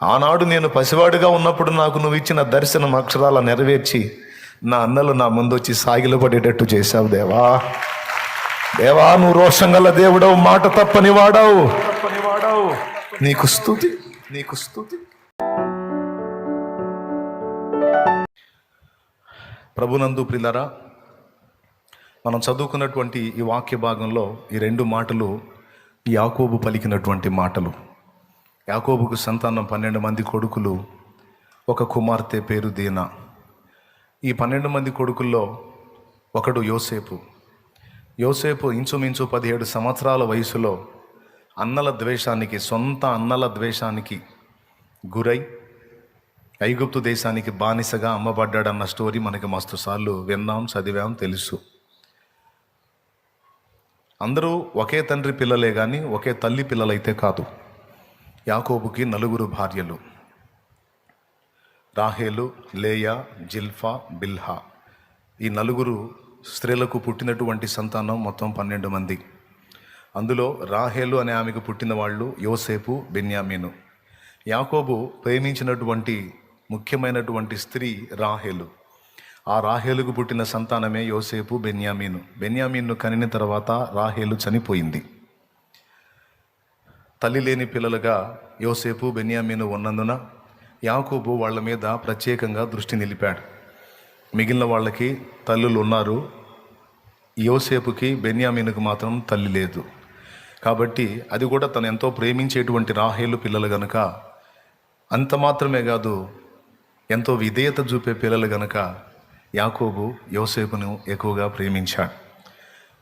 ఆనాడు నేను పసివాడిగా ఉన్నప్పుడు నాకు నువ్వు ఇచ్చిన దర్శనం అక్షరాల నెరవేర్చి నా అన్నలు నా ముందు వచ్చి సాగిలపడేటట్టు చేశావు దేవా. దేవా, నువ్వు రోషం గల దేవుడవు, మాట తప్పని వాడావు. నీకు స్తుతి, నీకు స్తుతి. ప్రభునందు ప్రియులారా, మనం చదువుకున్నటువంటి ఈ వాక్య భాగంలో ఈ 2 మాటలు యాకోబు పలికినటువంటి మాటలు. యాకోబుకు సంతానం 12 మంది కొడుకులు, ఒక కుమార్తె పేరు దీనా. ఈ 12 మంది కొడుకుల్లో ఒకడు యోసేపు. యోసేపు ఇంచుమించు 17 సంవత్సరాల వయసులో సొంత అన్నల ద్వేషానికి గురై ఐగుప్తు దేశానికి బానిసగా అమ్మబడ్డాడన్న స్టోరీ మనకి మస్తు సార్లు విన్నాం, చదివాం, తెలుసు. అందరూ ఒకే తండ్రి పిల్లలే కానీ ఒకే తల్లి పిల్లలైతే కాదు. యాకోబుకి 4 భార్యలు, రాహేలు, లేయా, జిల్ఫా, బిల్హా. ఈ 4 స్త్రీలకు పుట్టినటువంటి సంతానం మొత్తం 12 మంది. అందులో రాహేలు అనే ఆమెకు పుట్టిన వాళ్ళు యోసేపు, బెన్యామీను. యాకోబు ప్రేమించినటువంటి ముఖ్యమైనటువంటి స్త్రీ రాహేలు. ఆ రాహేలుకు పుట్టిన సంతానమే యోసేపు, బెన్యామీను. బెన్యామీన్ను కనిన తర్వాత రాహేలు చనిపోయింది. తల్లి లేని పిల్లలుగా యోసేపు, బెన్యామీను ఉన్నందున యాకోబు వాళ్ళ మీద ప్రత్యేకంగా దృష్టి నిలిపాడు. మిగిలిన వాళ్ళకి తల్లులు ఉన్నారు, యోసేపుకి, బెన్యామీనుకు మాత్రం తల్లి లేదు. కాబట్టి అది కూడా తను ఎంతో ప్రేమించేటువంటి రాహేలు పిల్లలు గనుక, అంత మాత్రమే కాదు ఎంతో విధేయత చూపే పిల్లలు గనుక యాకోబు యోసేపును ఎక్కువగా ప్రేమించాడు.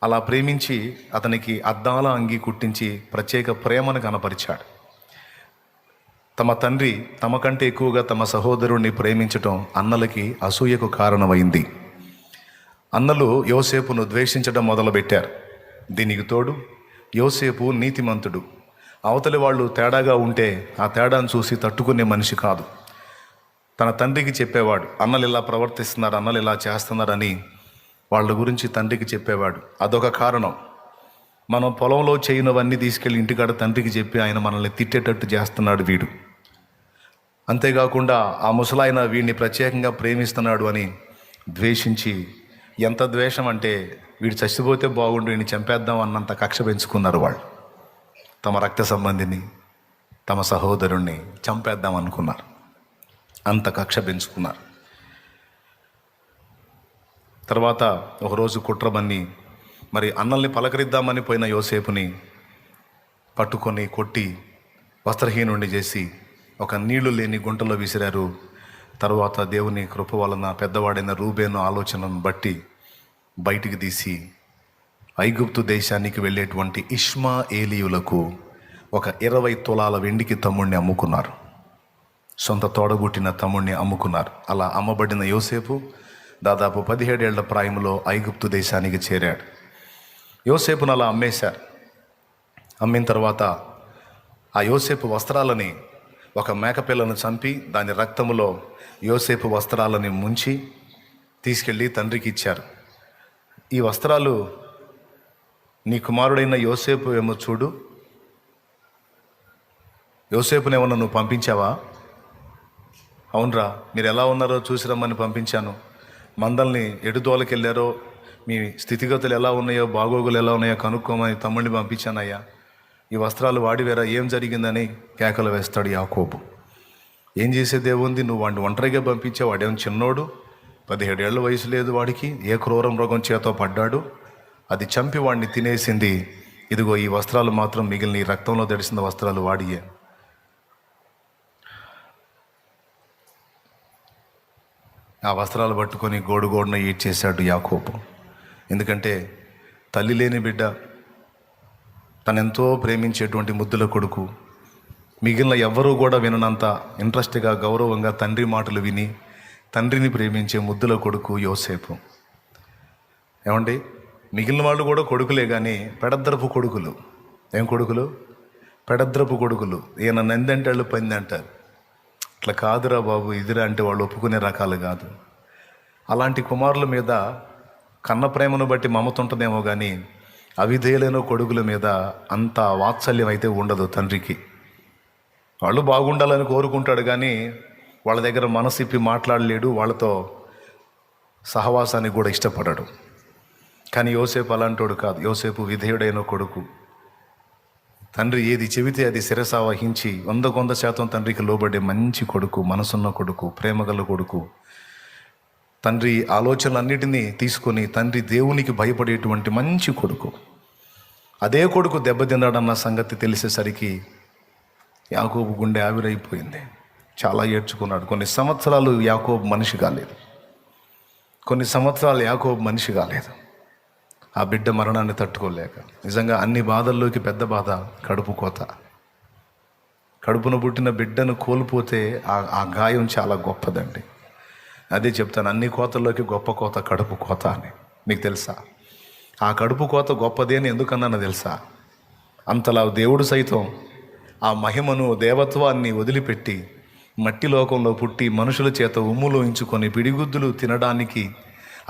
అలా ప్రేమించి అతనికి అద్దాల అంగి కుట్టించి ప్రత్యేక ప్రేమను కనపరిచాడు. తమ తండ్రి తమ కంటే ఎక్కువగా తమ సహోదరుణ్ణి ప్రేమించటం అన్నలకి అసూయకు కారణమైంది. అన్నలు యోసేపును ద్వేషించడం మొదలుపెట్టారు. దీనికి తోడు యోసేపు నీతిమంతుడు. అవతలి వాళ్ళు తేడాగా ఉంటే ఆ తేడాను చూసి తట్టుకునే మనిషి కాదు. తన తండ్రికి చెప్పేవాడు, అన్నలు ఇలా ప్రవర్తిస్తున్నారు, అన్నలు ఇలా చేస్తున్నారని వాళ్ళ గురించి తండ్రికి చెప్పేవాడు. అదొక కారణం. మనం పొలంలో చేయనివన్నీ తీసుకెళ్ళి ఇంటికాడ తండ్రికి చెప్పి ఆయన మనల్ని తిట్టేటట్టు చేస్తున్నాడు వీడు. అంతేకాకుండా ఆ ముసలాయన వీడిని ప్రత్యేకంగా ప్రేమిస్తున్నాడు అని ద్వేషించి, ఎంత ద్వేషం అంటే వీడు చచ్చిపోతే బాగుండు, వీడిని చంపేద్దాం అన్నంత కక్ష పెంచుకున్నారు వాళ్ళు. తమ రక్త సంబంధిని, తమ సహోదరుణ్ణి చంపేద్దాం అనుకున్నారు, అంత కక్ష పెంచుకున్నారు. తర్వాత ఒకరోజు కుట్రబన్ని మరి అన్నల్ని పలకరిద్దామని పోయిన యోసేపుని పట్టుకొని కొట్టి వస్త్రహీనుండి చేసి ఒక నీళ్లు లేని గుంటలో విసిరారు. తర్వాత దేవుని కృప వలన పెద్దవాడైన రూబేను ఆలోచనను బట్టి బయటికి తీసి ఐగుప్తు దేశానికి వెళ్ళేటువంటి ఇష్మాయేలీయులకు ఒక 20 తులాల వెండికి తమ్ముడిని అమ్ముకున్నారు. సొంత తోడబుట్టిన తమ్ముడిని అమ్ముకున్నారు. అలా అమ్మబడిన యోసేపు దాదాపు 17 ఏళ్ల ప్రాయంలో ఐగుప్తు దేశానికి చేరాడు. యోసేపును అలా అమ్మేశారు. అమ్మిన తర్వాత ఆ యోసేపు వస్త్రాలని, ఒక మేకపిల్లను చంపి దాని రక్తములో యోసేపు వస్త్రాలని ముంచి తీసుకెళ్ళి తండ్రికి ఇచ్చారు. ఈ వస్త్రాలు నీ కుమారుడైన యోసేపు ఏమో చూడు, యోసేపునేమన్నా నువ్వు పంపించావా? అవునరా, మీరు ఎలా ఉన్నారో చూసి రమ్మని పంపించాను. మందల్ని ఎడుదోలకి వెళ్ళారో, మీ స్థితిగతులు ఎలా ఉన్నాయో, బాగోగులు ఎలా ఉన్నాయో కనుక్కోమని తమ్ముడిని పంపించానయ్యా. ఈ వస్త్రాలు వాడివేరా, ఏం జరిగిందని కేకలు వేస్తాడు యాకోబు. ఏం చేసేదేముంది, నువ్వు వాడిని ఒంటరిగా పంపించావు. వాడేమో చిన్నోడు, 17 ఏళ్ల వయసు లేదు వాడికి. ఏ క్రూర మృగం చేతో పడ్డాడు, అది చంపి వాడిని తినేసింది. ఇదిగో ఈ వస్త్రాలు మాత్రం మిగిలిన, ఈ రక్తంలో తడిసిన వస్త్రాలు వాడియే. ఆ వస్త్రాలు పట్టుకొని గోడున ఈడ్చేశాడు యాకోబు. ఎందుకంటే తల్లి లేని బిడ్డ, తనెంతో ప్రేమించేటువంటి ముద్దుల కొడుకు, మిగిలిన ఎవ్వరూ కూడా విననంత ఇంట్రెస్ట్గా, గౌరవంగా తండ్రి మాటలు విని తండ్రిని ప్రేమించే ముద్దుల కొడుకు యోసేపు. ఏమండి, మిగిలిన వాళ్ళు కూడా కొడుకులే కానీ పెడద్రపు కొడుకులు. ఏం కొడుకులు? పెడద్రపు కొడుకులు. ఈయన నందంటాళ్ళు పంది అంటారు. అట్లా కాదురా బాబు, ఇదిరా అంటే వాళ్ళు ఒప్పుకునే రకాలు కాదు. అలాంటి కుమారుల మీద కన్న ప్రేమను బట్టి మమత ఉంటుందేమో కానీ అవిధేయులైన కొడుకుల మీద అంత వాత్సల్యం అయితే ఉండదు తండ్రికి. వాళ్ళు బాగుండాలని కోరుకుంటాడు, కానీ వాళ్ళ దగ్గర మనసు ఇప్పి మాట్లాడలేడు, వాళ్ళతో సహవాసానికి కూడా ఇష్టపడడు. కానీ యోసేపు అలాంటోడు కాదు. యోసేపు విధేయుడైన కొడుకు. తండ్రి ఏది చెబితే అది శిరస వహించి 100% తండ్రికి లోబడే మంచి కొడుకు, మనసున్న కొడుకు, ప్రేమగల కొడుకు. తండ్రి ఆలోచనలన్నిటినీ తీసుకొని తండ్రి దేవునికి భయపడేటువంటి మంచి కొడుకు. అదే కొడుకు దెబ్బతిన్నాడన్న సంగతి తెలిసేసరికి యాకోబు గుండె ఆవిరైపోయింది. చాలా ఏడ్చుకున్నాడు. కొన్ని సంవత్సరాలు యాకోబు మనిషి కాలేదు. ఆ బిడ్డ మరణాన్ని తట్టుకోలేక. నిజంగా అన్ని బాధల్లోకి పెద్ద బాధ కడుపు కోత. కడుపున పుట్టిన బిడ్డను కోల్పోతే ఆ గాయం చాలా గొప్పదండి. అదే చెప్తాను, అన్ని కోతల్లోకి గొప్ప కోత కడుపు కోత అని. మీకు తెలుసా? ఆ కడుపు కోత గొప్పది అని ఎందుకన్నానో తెలుసా? అంతలా దేవుడు సైతం ఆ మహిమను, దేవత్వాన్ని వదిలిపెట్టి మట్టి లోకంలో పుట్టి మనుషుల చేత ఉమ్ములో ఇంచుకొని పిడిగుద్దులు తినడానికి,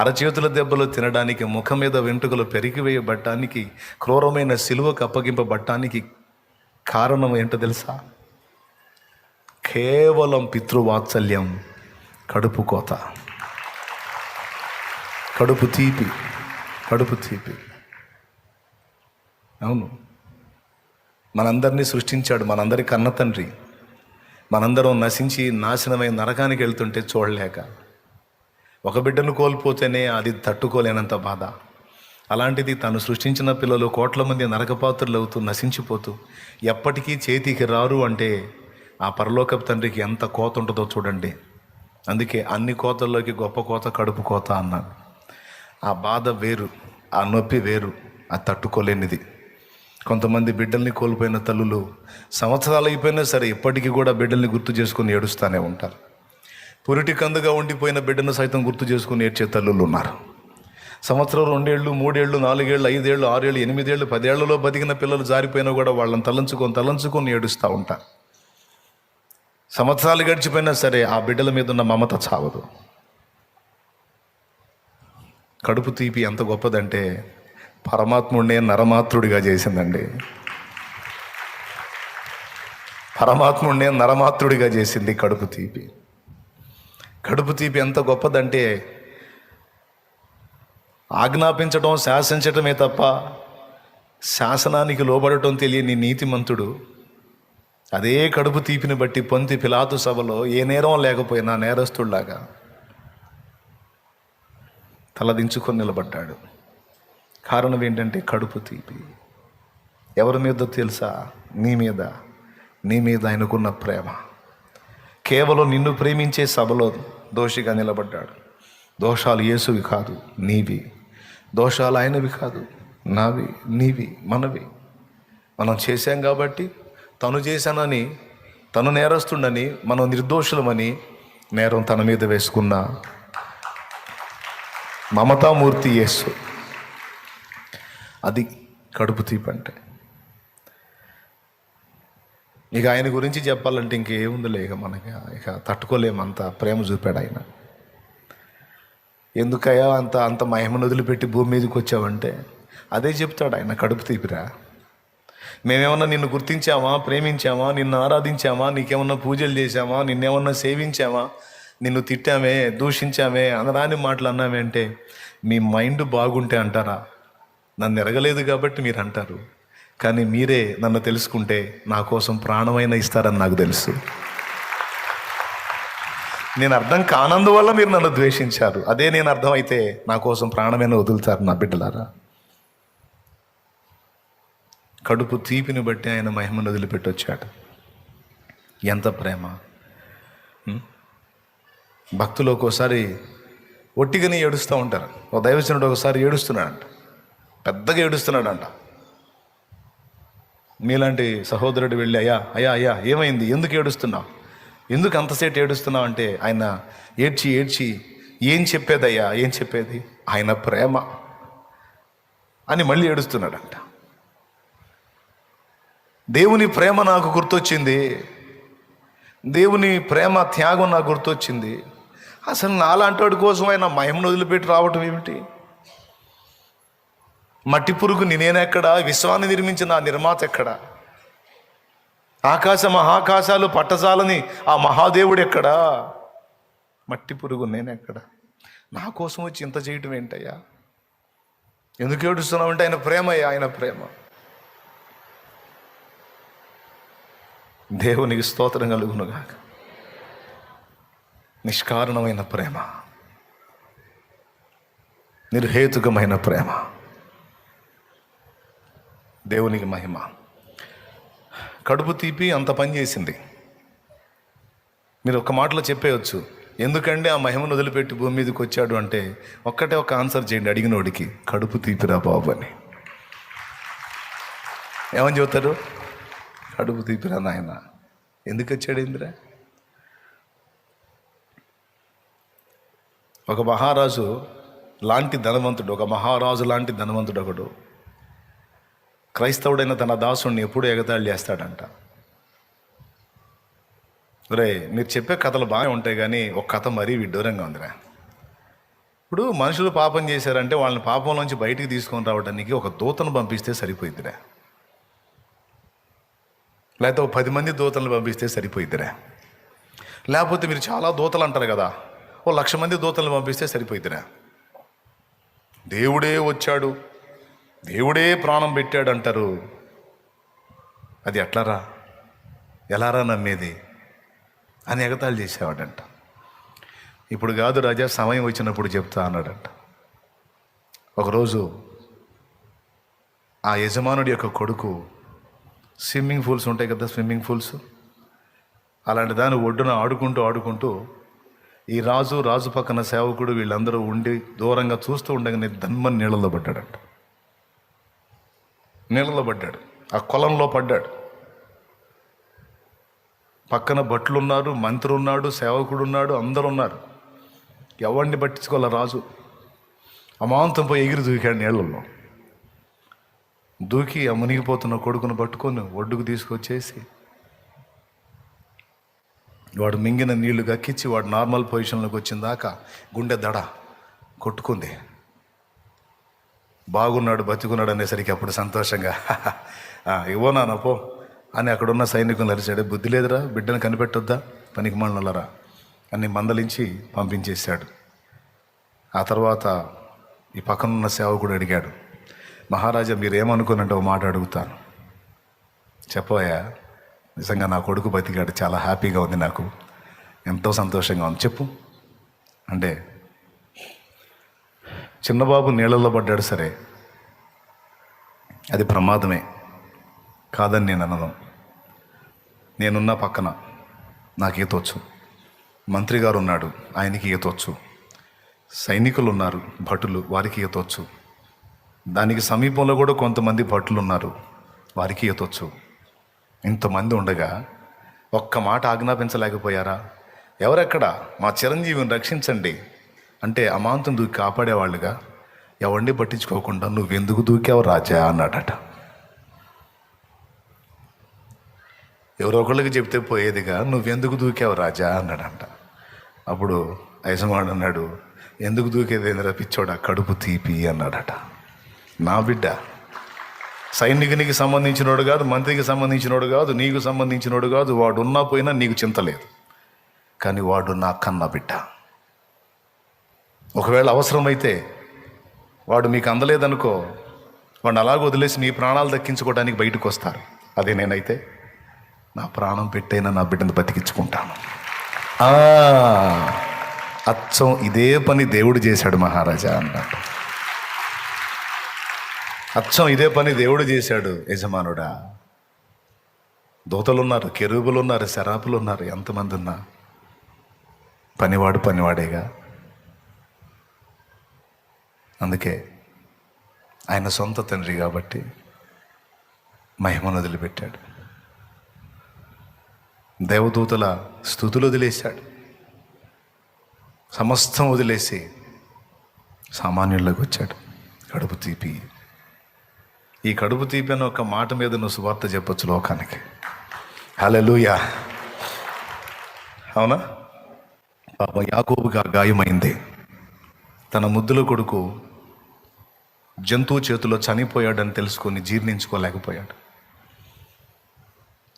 అరచేతుల దెబ్బలు తినడానికి, ముఖం మీద వెంట్రుకలు పెరిగివేయబడ్డానికి, క్రూరమైన సిలువకు అప్పగింపబడ్డానికి కారణం ఏంటో తెలుసా? కేవలం పితృవాత్సల్యం, కడుపు కోత, కడుపు తీపి. అవును, మనందరినీ సృష్టించాడు, మనందరి కన్న తండ్రి. మనందరం నశించి నాశనమైన నరకానికి వెళ్తుంటే చూడలేక, ఒక బిడ్డను కోల్పోతేనే అది తట్టుకోలేనంత బాధ. అలాంటిది తను సృష్టించిన పిల్లలు కోట్ల మంది నరకపాత్రులు అవుతూ నశించిపోతూ ఎప్పటికీ చేతికి రారు అంటే ఆ పరలోకపు తండ్రికి ఎంత కోత ఉంటుందో చూడండి. అందుకే అన్ని కోతల్లోకి గొప్ప కోత కడుపు కోత అన్నాను. ఆ బాధ వేరు, ఆ నొప్పి వేరు, అది తట్టుకోలేనిది. కొంతమంది బిడ్డల్ని కోల్పోయిన తల్లులు సంవత్సరాలు అయిపోయినా సరే ఇప్పటికీ కూడా బిడ్డల్ని గుర్తు చేసుకుని ఏడుస్తూనే ఉంటారు. పురిటి కందుగా ఉండిపోయిన బిడ్డను సైతం గుర్తు చేసుకుని ఏడ్చే తల్లులు ఉన్నారు. సంవత్సరం 2 ఏళ్ళు, 3 ఏళ్ళు, 4 ఏళ్ళు, 5 ఏళ్ళు, 6 ఏళ్ళు, 8 ఏళ్ళు, 10 ఏళ్లలో బతికిన పిల్లలు జారిపోయినా కూడా వాళ్ళని తలంచుకొని ఏడుస్తూ ఉంటారు. సంవత్సరాలు గడిచిపోయినా సరే ఆ బిడ్డల మీద ఉన్న మమత చావదు. కడుపు తీపి ఎంత గొప్పదంటే పరమాత్ముడినే నరమాత్రుడిగా చేసిందండి. పరమాత్ముడినే నరమాత్రుడిగా చేసింది కడుపు తీపి. కడుపు తీపి ఎంత గొప్పదంటే ఆజ్ఞాపించడం, శాసించటమే తప్ప శాసనానికి లోబడటం తెలియని నీతిమంతుడు అదే కడుపు తీపిని బట్టి పొంతి పిలాతు సభలో ఏ నేరం లేకపోయినా నేరస్తుడిలాగా తలదించుకొని నిలబడ్డాడు. కారణం ఏంటంటే కడుపు తీపి. ఎవరి మీద తెలుసా? నీ మీద ఆయనకున్న ప్రేమ. కేవలం నిన్ను ప్రేమించే సభలో దోషిగా నిలబడ్డాడు. దోషాలు యేసువి కాదు, నీవి. దోషాలు ఆయనవి కాదు, నావి, నీవి, మనవి. మనం చేశాం కాబట్టి తను చేశానని, తను నేరస్తుండని, మనం నిర్దోషులమని నేరం తన మీద వేసుకున్న మమతామూర్తి యేసు. అది కడుపు తీపి అంటే. ఇక ఆయన గురించి చెప్పాలంటే ఇంకేముందిలే, ఇక తట్టుకోలేమంత ప్రేమ చూపాడు ఆయన. ఎందుకయ్యా అంత మహిమను వదిలిపెట్టి భూమి మీదకి వచ్చావంటే అదే చెప్తాడు ఆయన, కడుపు తీపిరా. మేమేమన్నా నిన్ను గుర్తించామా, ప్రేమించామా, నిన్ను ఆరాధించామా, నీకేమన్నా పూజలు చేశామా, నిన్నేమన్నా సేవించామా, నిన్ను తిట్టామే, దూషించామే, అనరాని మాటలు అన్నామే అంటే మీ మైండ్ బాగుంటే అంటారా? నన్ను ఎరగలేదు కాబట్టి మీరు అంటారు, కానీ మీరే నన్ను తెలుసుకుంటే నా కోసం ప్రాణమైన ఇస్తారని నాకు తెలుసు. నేను అర్థం కానందువల్ల మీరు నన్ను ద్వేషించారు. అదే నేను అర్థం అయితే నా కోసం ప్రాణమైన వదులుతారు నా బిడ్డలారా. కడుపు తీపిని బట్టి ఆయన మహిమను వదిలిపెట్టి వచ్చాడు. ఎంత ప్రేమ! భక్తులు ఒక్కోసారి ఒట్టిగానే ఏడుస్తూ ఉంటారు. ఓ దైవజనుడు ఒకసారి ఏడుస్తున్నాడంట, పెద్దగా ఏడుస్తున్నాడంట. మీలాంటి సహోదరుడు వెళ్ళి అయ్యా ఏమైంది, ఎందుకు ఏడుస్తున్నావు, ఎందుకు అంతసేపు ఏడుస్తున్నావు అంటే ఆయన ఏడ్చి ఏం చెప్పేది ఆయన ప్రేమ అని మళ్ళీ ఏడుస్తున్నాడంట. దేవుని ప్రేమ నాకు గుర్తొచ్చింది, దేవుని ప్రేమ త్యాగం నాకు గుర్తొచ్చింది. అసలు నాలాంటి వాడి కోసం ఆయన మహిమను వదిలిపెట్టి రావటం ఏమిటి? మట్టి పురుగు నేనెక్కడా, విశ్వాన్ని నిర్మించిన ఆ నిర్మాత ఎక్కడా? ఆకాశ మహాకాశాలు పట్టజాలని ఆ మహాదేవుడు ఎక్కడా? మట్టి పురుగు నేనెక్కడ? నా కోసం వచ్చి ఇంత చేయటం ఏంటయ్యా? ఎందుకు ఏడుస్తున్నావు అంటే ఆయన ప్రేమయ్యా, ఆయన ప్రేమ. దేవునికి స్తోత్రం కలుగునుగాక. నిష్కారణమైన ప్రేమ, నిర్హేతుకమైన ప్రేమ. దేవునికి మహిమ. కడుపు తీపి అంత పని చేసింది. మీరు ఒక మాటలో చెప్పేయచ్చు, ఎందుకంటే ఆ మహిమను వదిలిపెట్టి భూమి మీదకి వచ్చాడు అంటే ఒక్కటే ఒక ఆన్సర్ చేయండి అడిగినోడికి, కడుపు తీపిరా బాబు అని. ఏమని చెబుతారు? కడుపు తీపిరా నాయన. ఎందుకు వచ్చాడు ఇందిరా? ఒక మహారాజు లాంటి ధనవంతుడు, ఒక మహారాజు లాంటి ధనవంతుడు ఒకడు క్రైస్తవుడైన తన దాసుడిని ఎప్పుడూ ఎగతాళి చేస్తాడంట. రే, మీరు చెప్పే కథలు బాగా ఉంటాయి కానీ ఒక కథ మరీ విడ్డూరంగా ఉందిరా. ఇప్పుడు మనుషులు పాపం చేశారంటే వాళ్ళని పాపంలోంచి బయటికి తీసుకొని రావడానికి ఒక దూతను పంపిస్తే సరిపోయిద్దిరా, లేకపోతే ఒక 10 మంది దూతలను పంపిస్తే సరిపోయిద్దిరా, లేకపోతే మీరు చాలా దూతలు అంటారు కదా, ఓ 1,00,000 మంది దూతలను పంపిస్తే సరిపోయిద్దిరా. దేవుడే వచ్చాడు, దేవుడే ప్రాణం పెట్టాడు అంటారు. అది ఎట్లారా, ఎలారా నమ్మేది అని ఎగతాళి చేసేవాడంట. ఇప్పుడు కాదు రాజా, సమయం వచ్చినప్పుడు చెప్తా అన్నాడంట. ఒకరోజు ఆ యజమానుడి యొక్క కొడుకు స్విమ్మింగ్ పూల్స్ ఉంటాయి కదా, స్విమ్మింగ్ పూల్స్, అలాంటి దాన్ని ఒడ్డున ఆడుకుంటూ ఈ రాజు పక్కన సేవకుడు వీళ్ళందరూ ఉండి దూరంగా చూస్తూ ఉండగానే దమ్మని నీళ్ళలో పడ్డాడంట. నీళ్ళలో పడ్డాడు, ఆ కొలంలో పడ్డాడు. పక్కన భటులు ఉన్నారు, మంత్రి ఉన్నాడు, సేవకుడు ఉన్నాడు, అందరు ఉన్నారు. ఎవరిని పట్టించుకోవాలి రాజు? అమాంతం పోయి ఎగిరి దూకాడు నీళ్ళల్లో. దూకి ఆ మునిగిపోతున్న కొడుకును పట్టుకొని ఒడ్డుకు తీసుకొచ్చేసి వాడు మింగిన నీళ్లు గక్కించి వాడు నార్మల్ పొజిషన్లోకి వచ్చిన దాకా గుండె దడ కొట్టుకుంది. బాగున్నాడు, బతికున్నాడు అనేసరికి అప్పుడు సంతోషంగా ఇవ్వో నాన్న పో అని అక్కడున్న సైనికులు అరిచాడు. బుద్ధి లేదురా, బిడ్డను కనిపెట్టొద్దా, పనికి మనలరా అని మందలించి పంపించేశాడు. ఆ తర్వాత ఈ పక్కనున్న సేవకుడు అడిగాడు, మహారాజా మీరేమనుకున్నట్టు ఓ మాట అడుగుతాను, చెప్పవయ్యా. నిజంగా నా కొడుకు బతికాడు, చాలా హ్యాపీగా ఉంది, నాకు ఎంతో సంతోషంగా ఉంది, చెప్పు అంటే, చిన్నబాబు నీళ్ళల్లో పడ్డాడు, సరే అది ప్రమాదమే కాదని నేను అనను. నేనున్న పక్కన నాకు ఈతొచ్చు, మంత్రి గారు ఉన్నాడు, ఆయనకి ఈతొచ్చు, సైనికులు ఉన్నారు, భటులు, వారికి ఈతొచ్చు, దానికి సమీపంలో కూడా కొంతమంది భటులు ఉన్నారు, వారికి ఈతొచ్చు. ఇంతమంది ఉండగా ఒక్క మాట ఆజ్ఞాపించలేకపోయారా? ఎవరెక్కడ మా చిరంజీవిని రక్షించండి అంటే అమాంతం దూకి కాపాడేవాళ్ళుగా ఎవరిని పట్టించుకోకుండా నువ్వెందుకు దూకావు రాజా అన్నాడట. ఎవరో ఒకళ్ళకి చెప్తే పోయేదిగా, నువ్వెందుకు దూకావు రాజా అన్నాడంట. అప్పుడు యజమానుడు అన్నాడు, ఎందుకు దూకేదేంద్రా పిచ్చోడా, కడుపు తీపి అన్నాడట. నా బిడ్డ సైనికునికి సంబంధించినోడు కాదు, మంత్రికి సంబంధించినోడు కాదు, నీకు సంబంధించినోడు కాదు, వాడు ఉన్నా పోయినా నీకు చింత లేదు, కానీ వాడు నా కన్న బిడ్డ. ఒకవేళ అవసరమైతే వాడు మీకు అందలేదనుకో, వాడిని అలాగ వదిలేసి మీ ప్రాణాలు దక్కించుకోవడానికి బయటకు వస్తారు. అదే నేనైతే నా ప్రాణం పెట్టైనా నా బిడ్డను బతికించుకుంటాను. అచ్చం ఇదే పని దేవుడు చేశాడు మహారాజా అన్నట్టు. అచ్చం ఇదే పని దేవుడు చేశాడు యజమానుడా. దూతలు ఉన్నారు, కెరూబులు ఉన్నారు, శరాపులు ఉన్నారు, ఎంతమంది ఉన్నా పనివాడు పనివాడేగా. అందుకే ఆయన సొంత తండ్రి కాబట్టి మహిమను వదిలిపెట్టాడు. దేవదూతల స్తుతులు వదిలేశాడు, సమస్తం వదిలేసి సామాన్యుల్లోకి వచ్చాడు. కడుపు తీపి, ఈ కడుపు తీపి అని ఒక మాట మీద నువ్వు సువార్త చెప్పొచ్చు లోకానికి. హల్లెలూయా. అవునా? పాపం యాకోబుకి ఆ గాయమైంది. తన ముద్దుల కొడుకు జంతువు చేతిలో చనిపోయాడని తెలుసుకొని జీర్ణించుకోలేకపోయాడు.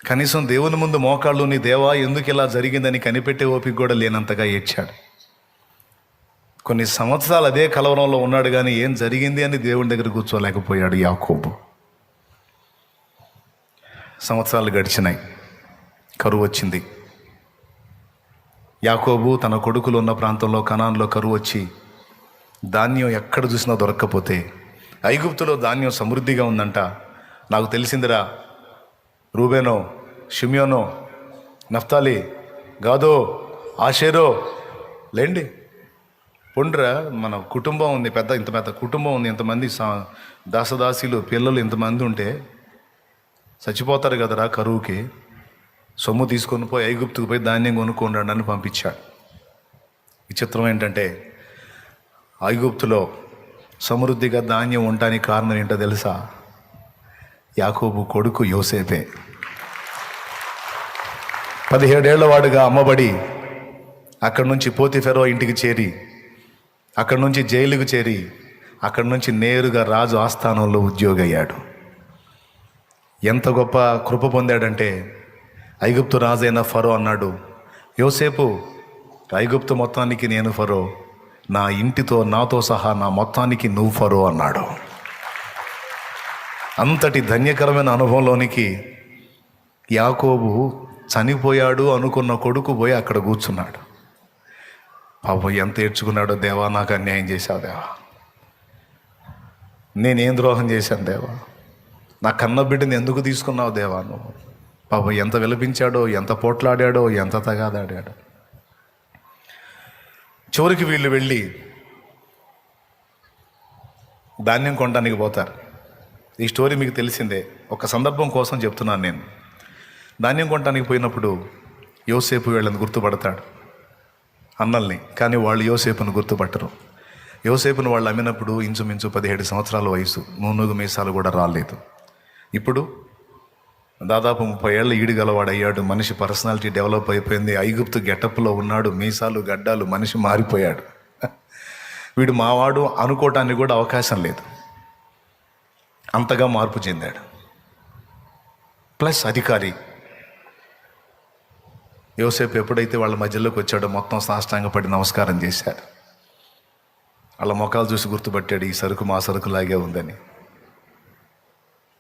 కనీసం దేవుని ముందు మోకాళ్ళు, నీ దేవా ఎందుకు ఇలా జరిగిందని కనిపెట్టే ఓపిక కూడా లేనంతగా ఏడ్చాడు. కొన్ని సంవత్సరాలు అదే కలవరంలో ఉన్నాడు, కానీ ఏం జరిగింది అని దేవుని దగ్గర కూర్చోలేకపోయాడు యాకోబు. సంవత్సరాలు గడిచినాయి, కరువు వచ్చింది. యాకోబు తన కొడుకులు ఉన్న ప్రాంతంలో కనాన్లో కరువు వచ్చి ధాన్యం ఎక్కడ చూసినా దొరక్కపోతే, ఐగుప్తులో ధాన్యం సమృద్ధిగా ఉందంట. నాకు తెలిసిందిరా, రూబేనో, షిమ్యోనో, నఫ్తాలి, గాదో, ఆషేరో, లేండి పొండ్రా, మన కుటుంబం ఉంది, ఇంత పెద్ద కుటుంబం ఉంది, ఇంతమంది దాసదాసీలు, పిల్లలు ఇంతమంది ఉంటే చచ్చిపోతారు కదరా కరువుకి. సొమ్ము తీసుకొని పోయి ఐగుప్తుకు పోయి ధాన్యం కొనుక్కోండి అని పంపించాడు. విచిత్రం ఏంటంటే, ఐగుప్తులో సమృద్ధిగా ధాన్యం ఉండటానికి కారణం ఏంటో తెలుసా? యాకోబు కొడుకు యోసేపే. 17 ఏళ్ల వాడుగా అమ్మబడి అక్కడి నుంచి పోతిఫెరో ఇంటికి చేరి, అక్కడి నుంచి జైలుకు చేరి, అక్కడి నుంచి నేరుగా రాజు ఆస్థానంలో ఉద్యోగి అయ్యాడు. ఎంత గొప్ప కృప పొందాడంటే, ఐగుప్తు రాజైన ఫరో అన్నాడు, యోసేపు, ఐగుప్తు మొత్తానికి నేను ఫరో, నా ఇంటితో నాతో సహా నా మొత్తానికి నువ్వు ఫరో అన్నాడు. అంతటి ధన్యకరమైన అనుభవంలోనికి యాకోబు చనిపోయాడు అనుకున్న కొడుకు పోయి అక్కడ కూర్చున్నాడు. పాపం ఎంత ఏడ్చుకున్నాడో, దేవా నాకు అన్యాయం చేశావు దేవా, నేనేం ద్రోహం చేశాను దేవా, నా కన్న బిడ్డని ఎందుకు తీసుకున్నావు దేవా నువ్వు. పాపం ఎంత విలపించాడో, ఎంత పోట్లాడాడో, ఎంత తగాదాడాడో. చివరికి వీళ్ళు వెళ్ళి ధాన్యం కొనడానికి పోతారు. ఈ స్టోరీ మీకు తెలిసిందే, ఒక సందర్భం కోసం చెప్తున్నాను నేను. ధాన్యం కొనడానికి పోయినప్పుడు యోసేపు వీళ్ళని గుర్తుపడతాడు, అన్నల్ని. కానీ వాళ్ళు యోసేపును గుర్తుపట్టరు. యోసేపును వాళ్ళు అమ్మినప్పుడు ఇంచుమించు 17 సంవత్సరాల వయసు, నూనూగు మీసాలు కూడా రాలేదు. ఇప్పుడు దాదాపు 30 ఏళ్ళ ఈడుగలవాడు అయ్యాడు. మనిషి పర్సనాలిటీ డెవలప్ అయిపోయింది. ఐగుప్తు గెటప్లో ఉన్నాడు, మీసాలు గడ్డాలు, మనిషి మారిపోయాడు. వీడు మావాడు అనుకోవటానికి కూడా అవకాశం లేదు, అంతగా మార్పు చెందాడు. ప్లస్ అధికారి. యోసేపు ఎప్పుడైతే వాళ్ళ మధ్యలోకి వచ్చాడో మొత్తం సాష్టాంగపడి నమస్కారం చేశాడు. వాళ్ళ ముఖాలు చూసి గుర్తుపట్టాడు, ఈ సరుకు మా సరుకులాగే ఉందని.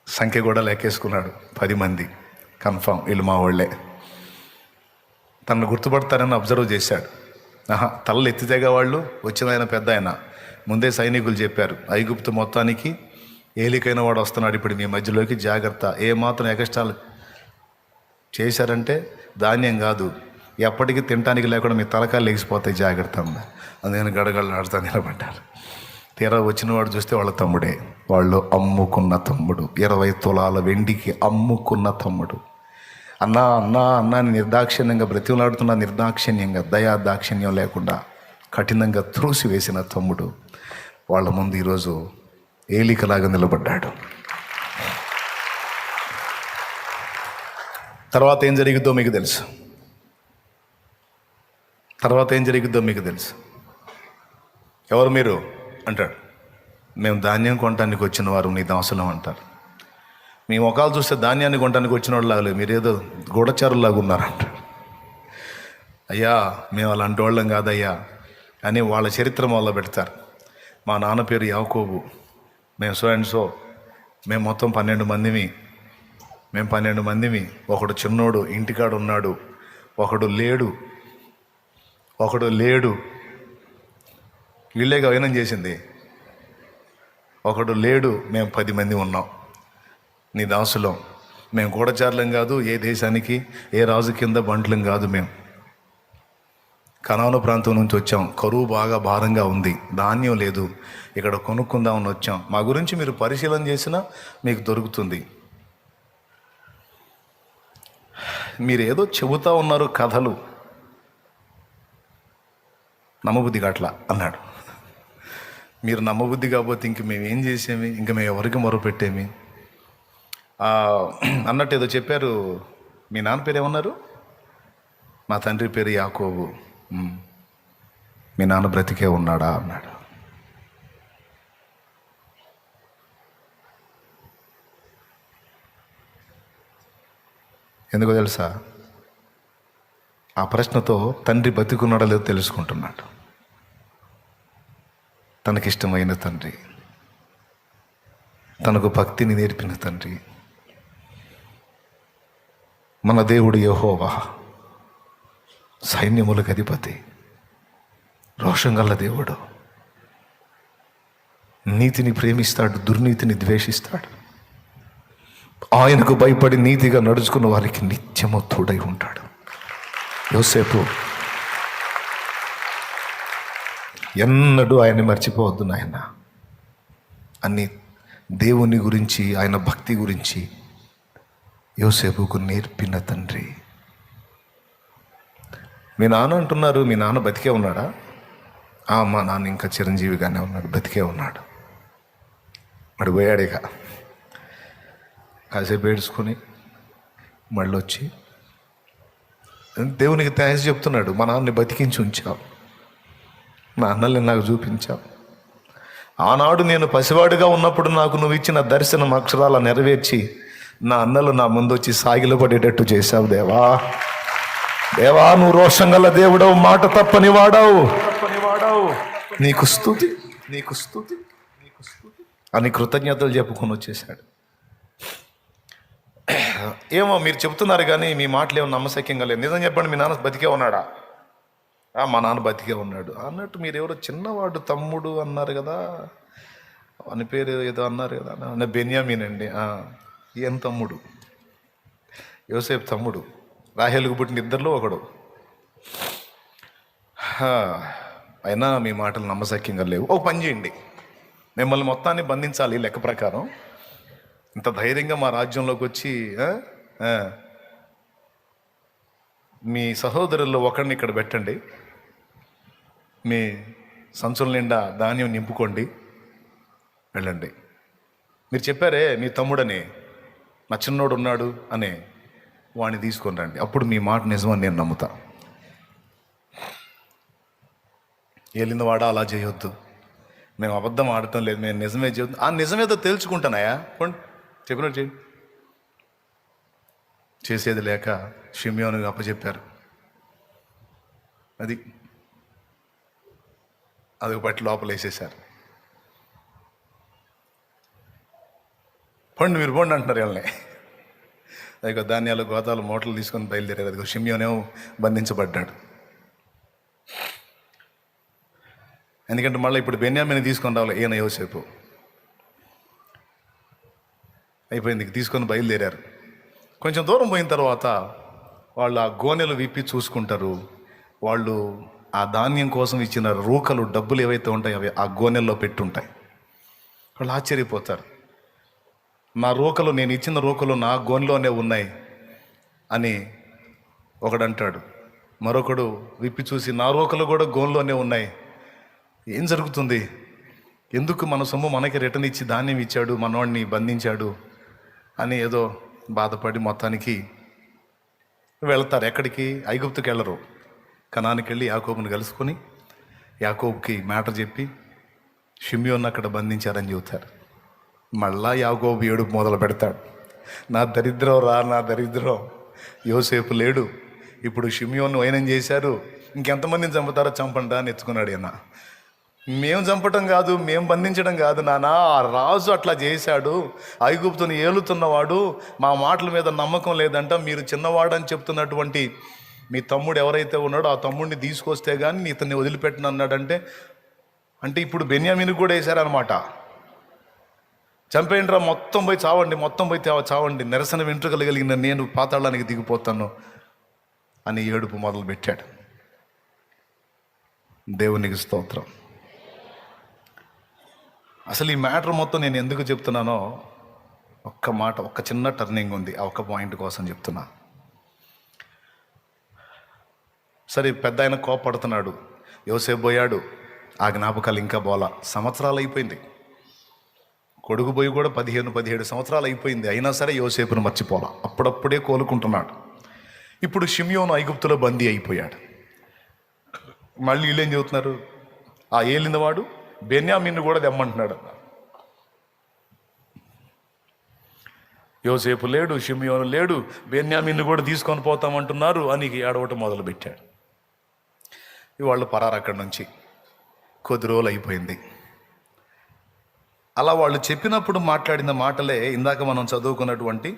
సంఖ్య కూడా లెక్కేసుకున్నాడు, 10 మంది కన్ఫామ్, వీళ్ళు మా వాళ్ళే. తనను గుర్తుపడతారని అబ్జర్వ్ చేశాడు. తలలు ఎత్తితేగా వాళ్ళు వచ్చిన ఆయన పెద్ద ఆయన. ముందే సైనికులు చెప్పారు, ఐగుప్తు మొత్తానికి ఏలికైన వాడు వస్తున్నాడు ఇప్పుడు మీ మధ్యలోకి, జాగ్రత్త. ఏమాత్రం ఎగస్ట్రాలు చేశారంటే ధాన్యం కాదు, ఎప్పటికీ తినటానికి లేకుండా మీ తలకాయలు లెగిసిపోతాయి, జాగ్రత్త అంది. అందుకని గడగడలు ఆడుతూ నిలబడ్డారు. తీరా వచ్చిన వాడు చూస్తే వాళ్ళ తమ్ముడే. వాళ్ళు అమ్ముకున్న తమ్ముడు, 20 తులాల వెండికి అమ్ముకున్న తమ్ముడు. అన్నా అన్నా అన్నా నిర్దాక్షిణ్యంగా బ్రతిమలాడుతున్న, నిర్దాక్షిణ్యంగా దయా దాక్షిణ్యం లేకుండా కఠినంగా త్రూసి వేసిన తమ్ముడు వాళ్ళ ముందు ఈరోజు ఏలికలాగా నిలబడ్డాడు. తర్వాత ఏం జరిగిద్దో మీకు తెలుసు. ఎవరు మీరు అంటాడు. మేము ధాన్యం కొనటానికి వచ్చిన వారు, నీ దాసులం అంటారు. మీ ముఖాలు చూస్తే ధాన్యాన్ని కొనటానికి వచ్చిన వాళ్ళు లాగలేదు, మీరేదో గూఢచారులాగా ఉన్నారంట. అయ్యా మేము అలాంటి వాళ్ళం కాదయ్యా అని వాళ్ళ చరిత్ర మొదలు పెడతారు. మా నాన్న పేరు యాకోబు, మేము సో అండ్ సో, మేము మొత్తం 12 మందిమి. మేము 12 మందిమి. ఒకడు చిన్నోడు ఇంటికాడు ఉన్నాడు, ఒకడు లేడు. వీళ్ళేగా వైనం చేసింది. ఒకడు లేడు, మేము 10 మంది ఉన్నాం, నీ దాసులం. మేము గూఢచారులం కాదు, ఏ దేశానికి ఏ రాజు కింద బంట్లం కాదు. మేము కనాను ప్రాంతం నుంచి వచ్చాం, కరువు బాగా భారంగా ఉంది, ధాన్యం లేదు, ఇక్కడ కొనుక్కుందామని వచ్చాం. మా గురించి మీరు పరిశీలన చేసినా మీకు దొరుకుతుంది. మీరు ఏదో చెబుతూ ఉన్నారు కథలు, నమ్మబుద్ధి కాట్లా అన్నాడు. మీరు నమ్మబుద్ధి కాకపోతే ఇంక మేము ఏం చేసేమి, ఇంక మేము ఎవరికి మొరపెట్టేమి అన్నట్టు ఏదో చెప్పారు. మీ నాన్న పేరు ఏమన్నారు? మా తండ్రి పేరు యాకోబు. మీ నాన్న బ్రతికే ఉన్నాడా అన్నాడు. ఎందుకో తెలుసా? ఆ ప్రశ్నతో తండ్రి బతికున్నాడో లేదో తెలుసుకుంటున్నాడు. తనకిష్టమైన తండ్రి, తనకు భక్తిని నేర్పిన తండ్రి, మన దేవుడు యెహోవా, సైన్యములకు అధిపతి, రోషం గల దేవుడు, నీతిని ప్రేమిస్తాడు, దుర్నీతిని ద్వేషిస్తాడు. ఆయనకు భయపడి నీతిగా నడుచుకున్న వారికి నిత్యము తోడై ఉంటాడు. యోసేపు ఎన్నడూ ఆయన్ని మర్చిపోవద్దు నాయన. అన్ని దేవుని గురించి, ఆయన భక్తి గురించి యోసేపుకు నేర్పిన తండ్రి. మీ నాన్న అంటున్నారు, మీ నాన్న బతికే ఉన్నాడా? మా నాన్న ఇంకా చిరంజీవిగానే ఉన్నాడు, బతికే ఉన్నాడు. వాడు పోయాడేక. కాసేపు ఏడ్చుకొని మళ్ళీ వచ్చి దేవునికి థ్యాంక్స్ చెప్తున్నాడు. మా నాన్నని బతికించి ఉంచావు, నా అన్నల్ని నాకు చూపించావు. ఆనాడు నేను పసివాడిగా ఉన్నప్పుడు నాకు నువ్వు ఇచ్చిన దర్శనం అక్షరాల నెరవేర్చి నా అన్నలు నా ముందు వచ్చి సాగిలు పడేటట్టు చేశావు దేవా. దేవా, నువ్వు రోషం గల దేవుడవు, మాట తప్పని వాడావు. నీకు స్తుతి, నీకు స్తుతి, నీకు స్తుతి అని కృతజ్ఞతలు చెప్పుకొని వచ్చేసాడు. ఏమో మీరు చెప్తున్నారు కానీ మీ మాటలు ఏమో నమ్మశక్యంగా లేదు. నిజం చెప్పండి, మీ నాన్న బతికే ఉన్నాడా? మా నాన్న బతికే ఉన్నాడు అన్నట్టు మీరు ఎవరో చిన్నవాడు తమ్ముడు అన్నారు కదా, అని పేరు ఏదో అన్నారు కదా. బెన్యామీన్ అండి. ఏం తమ్ముడు? యోసేపు తమ్ముడు, రాహేలుకు పుట్టిన ఇద్దరిలో ఒకడు. అయినా మీ మాటలు నమ్మశక్యంగా లేవు. ఒక పని చేయండి, మిమ్మల్ని మొత్తాన్ని బంధించాలి లెక్క ప్రకారం. ఇంత ధైర్యంగా మా రాజ్యంలోకి వచ్చి మీ సహోదరుల్లో ఒకరిని ఇక్కడ పెట్టండి, మీ సంచుల నిండా ధాన్యం నింపుకోండి, వెళ్ళండి. మీరు చెప్పారే మీ తమ్ముడని, నా చిన్నోడు ఉన్నాడు అని, వాడిని తీసుకొని రండి. అప్పుడు మీ మాట నిజమని నేను నమ్ముతా. ఏలిన వాడా అలా చేయొద్దు, మేము అబద్ధం ఆడటం లేదు, మేము నిజమే చేయొద్దు. ఆ నిజమేదో తెలుసుకుంటానాయా, చెప్పినట్టు చేయండి. చేసేది లేక షిమ్యోనుగా అప్పచెప్పారు. అది పట్టి లోపల వేసేసారు. మీరు పోండి అంటున్నారు వీళ్ళని. అదిగో ధాన్యాలు గోతాలు మూటలు తీసుకొని బయలుదేరారు. అదిగో షిమ్యోనేమో బంధించబడ్డాడు. ఎందుకంటే మళ్ళీ ఇప్పుడు బెన్యామీని తీసుకొని రావాలి. ఈయన యోసేపు అయిపోయింది, తీసుకొని బయలుదేరారు. కొంచెం దూరం పోయిన తర్వాత వాళ్ళు ఆ గోనెలు విప్పి చూసుకుంటారు. వాళ్ళు ఆ ధాన్యం కోసం ఇచ్చిన రూకలు, డబ్బులు ఏవైతే ఉంటాయో అవి ఆ గోనెల్లో పెట్టుంటాయి. వాళ్ళు ఆశ్చర్యపోతారు. నా రూకలు, నేను ఇచ్చిన రూకలు నా గోనెలోనే ఉన్నాయి అని ఒకడంటాడు. మరొకడు విప్పి చూసి నా రూకలు కూడా గోనెలోనే ఉన్నాయి, ఏం జరుగుతుంది, ఎందుకు మన సొమ్ము మనకి రిటర్న్ ఇచ్చి ధాన్యం ఇచ్చాడు, మనవాడిని బంధించాడు అని ఏదో బాధపడి మొత్తానికి వెళ్తారు. ఎక్కడికి? ఐగుప్తుకి వెళ్ళరు, కనానికి వెళ్ళి యాకోబుని కలుసుకొని యాకోబుకి మ్యాటర్ చెప్పి షిమ్యోన్ అక్కడ బంధించారని చెబుతారు. మళ్ళా యాకోబు ఏడుపు మొదలు పెడతాడు. నా దరిద్రం రా, నా దరిద్రం, యోసేపు లేడు, ఇప్పుడు షిమ్యోన్ను వైనం చేశారు, ఇంకెంతమందిని చంపుతారో చంపండి అని ఎత్తుకున్నాడు. ఈయన మేము చంపటం కాదు, మేము బంధించడం కాదు నాన్న, ఆ రాజు అట్లా చేశాడు, ఐగుప్తుని ఏలుతున్నవాడు, మా మాటల మీద నమ్మకం లేదంట, మీరు చిన్నవాడు అని చెప్తున్నటువంటి మీ తమ్ముడు ఎవరైతే ఉన్నాడో ఆ తమ్ముడిని తీసుకొస్తే కానీ ఇతన్ని వదిలిపెట్టిన అన్నాడంటే, అంటే ఇప్పుడు బెన్యామీని కూడా వేశారనమాట. చంపేయండి రా, మొత్తం పోయి చావండి, మొత్తం పోయి చావండి, నిరసన వెంట్రుకగలిగిన నేను పాతాళానికి దిగిపోతాను అని ఏడుపు మొదలు పెట్టాడు. దేవునికి స్తోత్రం. అసలు ఈ మ్యాటర్ మొత్తం నేను ఎందుకు చెప్తున్నానో ఒక్క మాట, ఒక్క చిన్న టర్నింగ్ ఉంది, ఆ ఒక్క పాయింట్ కోసం చెప్తున్నా. సరే, పెద్ద ఆయన కోపడుతున్నాడు, యోసేపు పోయాడు, ఆ జ్ఞాపకాలు ఇంకా బోలా. సంవత్సరాలు అయిపోయింది, కొడుకు పోయి కూడా 15-17 సంవత్సరాలు అయిపోయింది. అయినా సరే యోసేపును మర్చిపోలా, అప్పుడప్పుడే కోలుకుంటున్నాడు. ఇప్పుడు షిమ్యోను ఐగుప్తులో బందీ అయిపోయాడు. మళ్ళీ వీళ్ళు ఏం చెబుతున్నారు, ఆ ఏలినవాడు బెన్యామీను కూడా తెమ్మంటున్నాడు. యోసేపు లేడు, షిమ్యోను లేడు, బెన్యామీన్ని కూడా తీసుకొని పోతామంటున్నారు అని ఏడవటం మొదలుపెట్టాడు. వాళ్ళు పరారు అక్కడి నుంచి. కొద్ది రోజులు అయిపోయింది. అలా వాళ్ళు చెప్పినప్పుడు మాట్లాడిన మాటలే ఇందాక మనం చదువుకున్నటువంటి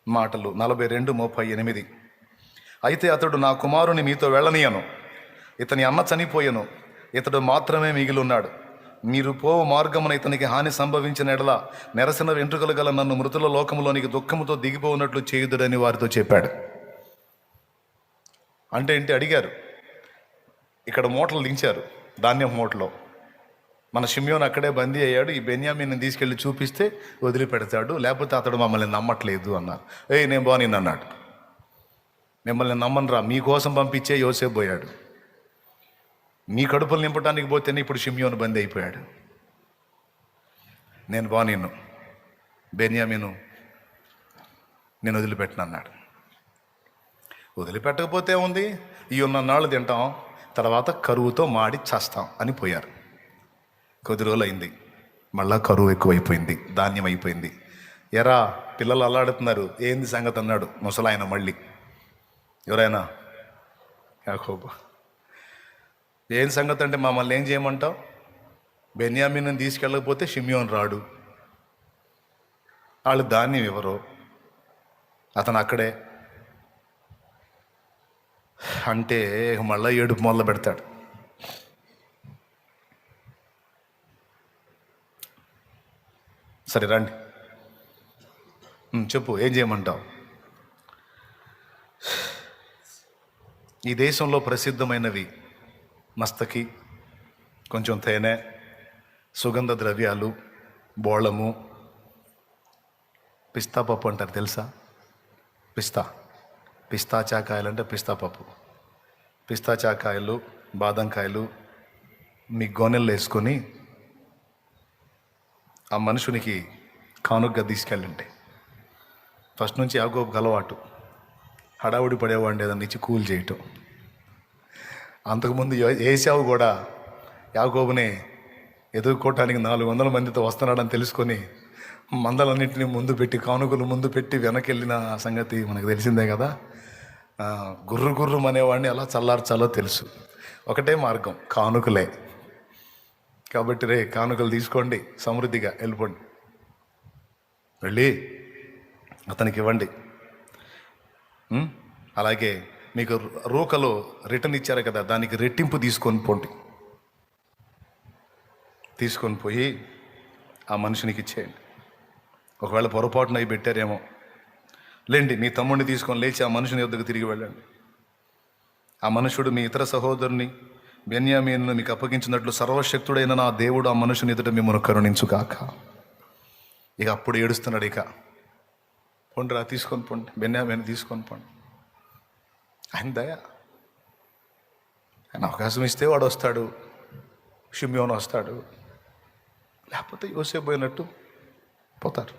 మాటలు. 42:38. అయితే అతడు, నా కుమారుని మీతో వెళ్ళనీయను, ఇతని అన్న చనిపోయెను, ఇతడు మాత్రమే మిగిలి ఉన్నాడు. మీరు పోవు మార్గమున ఇతనికి హాని సంభవించిన ఎడల నెరసిన వెంట్రుకలు గల నన్ను మృతుల లోకములోనికి దుఃఖముతో దిగిపోనట్లు చేయుదుడని వారితో చెప్పాడు. అంటే ఏంటి అడిగారు. ఇక్కడ మూటలు దించారు, ధాన్యం మూటలో. మన షిమ్యోను అక్కడే బందీ అయ్యాడు, ఈ బెన్యామీని తీసుకెళ్ళి చూపిస్తే వదిలిపెడతాడు, లేకపోతే అతడు మమ్మల్ని నమ్మట్లేదు అన్నారు. నేను బాని అన్నాడు, మిమ్మల్ని నమ్మనురా, మీకోసం పంపించే యోసేపు పోయాడు. మీ కడుపులు నింపడానికి పోతేనే ఇప్పుడు షిమ్యోను బందీ అయిపోయాడు. నేను బానిను, బెన్యామీను నేను వదిలిపెట్టను అన్నాడు. వదిలిపెట్టకపోతే ఉంది, ఈ ఉన్న నాళ్ళు తింటాం, తర్వాత కరువుతో మాడి చస్తాం అని పోయారు. కొద్ది రోజులు అయింది, మళ్ళా కరువు ఎక్కువైపోయింది, ధాన్యం అయిపోయింది. ఎరా పిల్లలు అల్లాడుతున్నారు, ఏంది సంగతి అన్నాడు ముసలాయన మళ్ళీ. ఎవరైనా యాకోబు, ఏం సంగతి అంటే, మమ్మల్ని ఏం చేయమంటావు? బెన్యామీను తీసుకెళ్ళకపోతే షిమ్యోను రాడు, వాళ్ళు ధాన్యం ఇవ్వరు, అతను అక్కడే అంటే మళ్ళీ ఏడుపు మొదలు పెడతాడు. సరే రండి, చెప్పు ఏం చేయమంటావు? ఈ దేశంలో ప్రసిద్ధమైనవి మస్తకి, కొంచెం తేనె, సుగంధ ద్రవ్యాలు, బోళము, పిస్తా పప్పు అంటారు తెలుసా? పిస్తాచాకాయలు అంటే పిస్తా పప్పు. పిస్తాచాకాయలు, బాదంకాయలు మీ గోనెల్లో వేసుకొని ఆ మనుషునికి కానుకగా తీసుకెళ్ళండి. ఫస్ట్ నుంచి యాకోబుకి అలవాటు హడావుడి పడేవాడిని ఏదన్నా ఇచ్చి కూల్ చేయటం. అంతకుముందు ఏశావు కూడా యాకోబుని ఎదుర్కోవటానికి 400 మందితో వస్తున్నాడని తెలుసుకొని మందలన్నింటినీ ముందు పెట్టి, కానుకలు ముందు పెట్టి వెనకెళ్ళిన సంగతి మనకు తెలిసిందే కదా. గుర్రు అనేవాడిని అలా చల్లార్చాలో తెలుసు. ఒకటే మార్గం, కానుకలే. కాబట్టి రే కానుకలు తీసుకోండి, సమృద్ధిగా వెళ్ళిపోండి, వెళ్ళి అతనికి ఇవ్వండి. అలాగే మీకు రూకలో రిటర్న్ ఇచ్చారు కదా, దానికి రెట్టింపు తీసుకొని పోండి. తీసుకొని పోయి ఆ మనుషునికి ఇచ్చేయండి. ఒకవేళ పొరపాటున అయి పెట్టారేమో, లేండి మీ తమ్ముడిని తీసుకొని లేచి ఆ మనుషుని వద్దకు తిరిగి వెళ్ళండి. ఆ మనుషుడు మీ ఇతర సహోదరుని బెన్యామీనును మీకు అప్పగించినట్లు సర్వశక్తుడైన నా దేవుడు ఆ మనుషుని ఎదుట మిమ్మల్ని కరుణించుగాక. ఇక అప్పుడు ఏడుస్తున్నాడు. ఇక పొండిరా, తీసుకొని పోండి, బెన్యామీను తీసుకొని పోండి. ఆయన దయ, ఆయన అవకాశం ఇస్తే వాడు వస్తాడు, షిమ్యోను వస్తాడు, లేకపోతే యోసేపు పోయినట్టు పోతారు.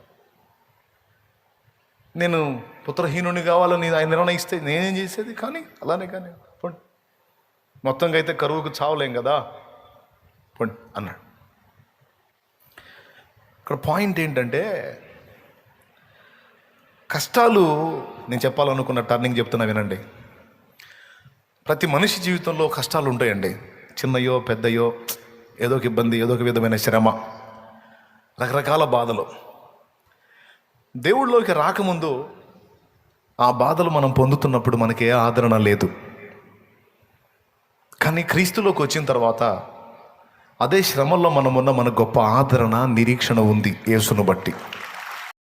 నేను పుత్రహీనుని కావాలని ఆయన నిర్ణయిస్తే నేనేం చేసేది? కానీ అలానే కానీ పోండి, మొత్తంగా అయితే కరువుకు చావలేం కదా, పోండి అన్నాడు. ఇక్కడ పాయింట్ ఏంటంటే, కష్టాలు, నేను చెప్పాలనుకున్న టర్నింగ్ చెప్తున్నా వినండి. ప్రతి మనిషి జీవితంలో కష్టాలు ఉంటాయండి, చిన్నయో పెద్దయో, ఏదో ఒక ఇబ్బంది, ఏదో ఒక విధమైన శ్రమ, రకరకాల బాధలు. దేవుళ్ళలోకి రాకముందు ఆ బాధలు మనం పొందుతున్నప్పుడు మనకి ఏ ఆదరణ లేదు. కానీ క్రీస్తులోకి వచ్చిన తర్వాత అదే శ్రమల్లో మనమున్న మన గొప్ప ఆదరణ, నిరీక్షణ ఉంది యేసును బట్టి.